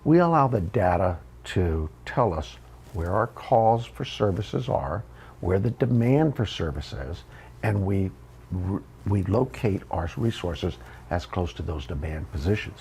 We allow the data to tell us where our calls for services are, where the demand for service is, and we locate our resources as close to those demand positions.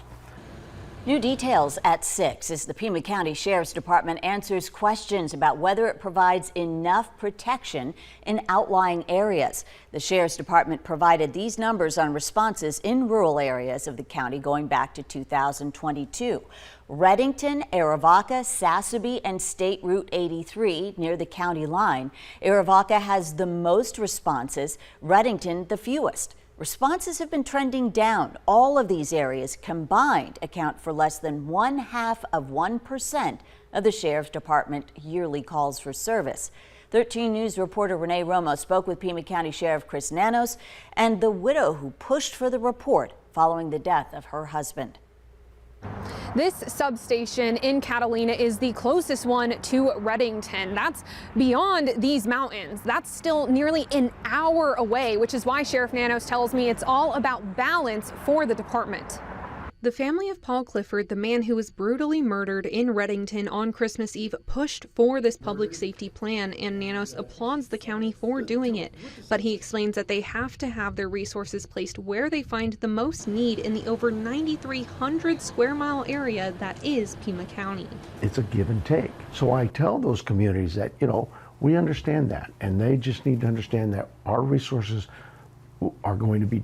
New details at 6 as the Pima County Sheriff's Department answers questions about whether it provides enough protection in outlying areas. The Sheriff's Department provided these numbers on responses in rural areas of the county going back to 2022. Reddington, Arivaca, Sassabee, and State Route 83 near the county line. Arivaca has the most responses, Reddington the fewest. Responses have been trending down. All of these areas combined account for less than 0.5% of the Sheriff's Department yearly calls for service. 13 News reporter Renee Romo spoke with Pima County Sheriff Chris Nanos and the widow who pushed for the report following the death of her husband. This substation in Catalina is the closest one to Reddington. That's beyond these mountains. That's still nearly an hour away, which is why Sheriff Nanos tells me it's all about balance for the department. The family of Paul Clifford, the man who was brutally murdered in Reddington on Christmas Eve, pushed for this public safety plan, and Nanos applauds the county for doing it. But he explains that they have to have their resources placed where they find the most need in the over 9,300 square mile area that is Pima County. It's a give and take. So I tell those communities that, we understand that, and they just need to understand that our resources are going to be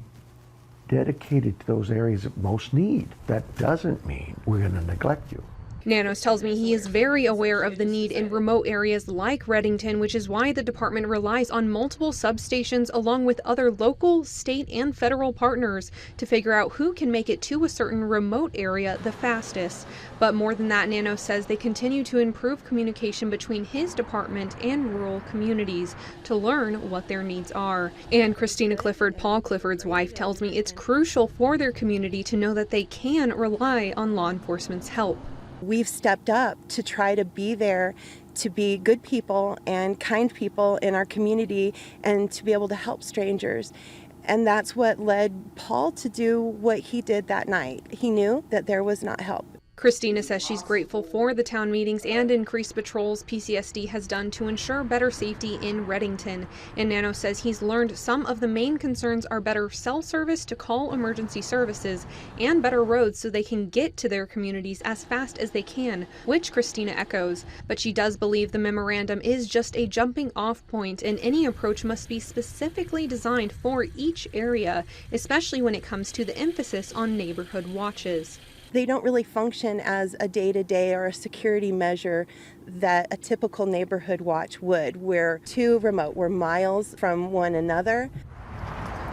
dedicated to those areas of most need. That doesn't mean we're going to neglect you. Nanos tells me he is very aware of the need in remote areas like Reddington, which is why the department relies on multiple substations along with other local, state, and federal partners to figure out who can make it to a certain remote area the fastest. But more than that, Nanos says they continue to improve communication between his department and rural communities to learn what their needs are. And Christina Clifford, Paul Clifford's wife, tells me it's crucial for their community to know that they can rely on law enforcement's help. We've stepped up to try to be there, to be good people and kind people in our community, and to be able to help strangers. And that's what led Paul to do what he did that night. He knew that there was not help. Christina says she's grateful for the town meetings and increased patrols PCSD has done to ensure better safety in Reddington. And Nanos says he's learned some of the main concerns are better cell service to call emergency services and better roads so they can get to their communities as fast as they can, which Christina echoes. But she does believe the memorandum is just a jumping off point and any approach must be specifically designed for each area, especially when it comes to the emphasis on neighborhood watches. They don't really function as a day-to-day or a security measure that a typical neighborhood watch would. We're too remote. We're miles from one another.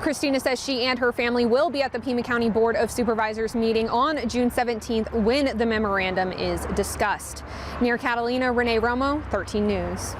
Christina says she and her family will be at the Pima County Board of Supervisors meeting on June 17th when the memorandum is discussed. Near Catalina, Renee Romo, 13 News.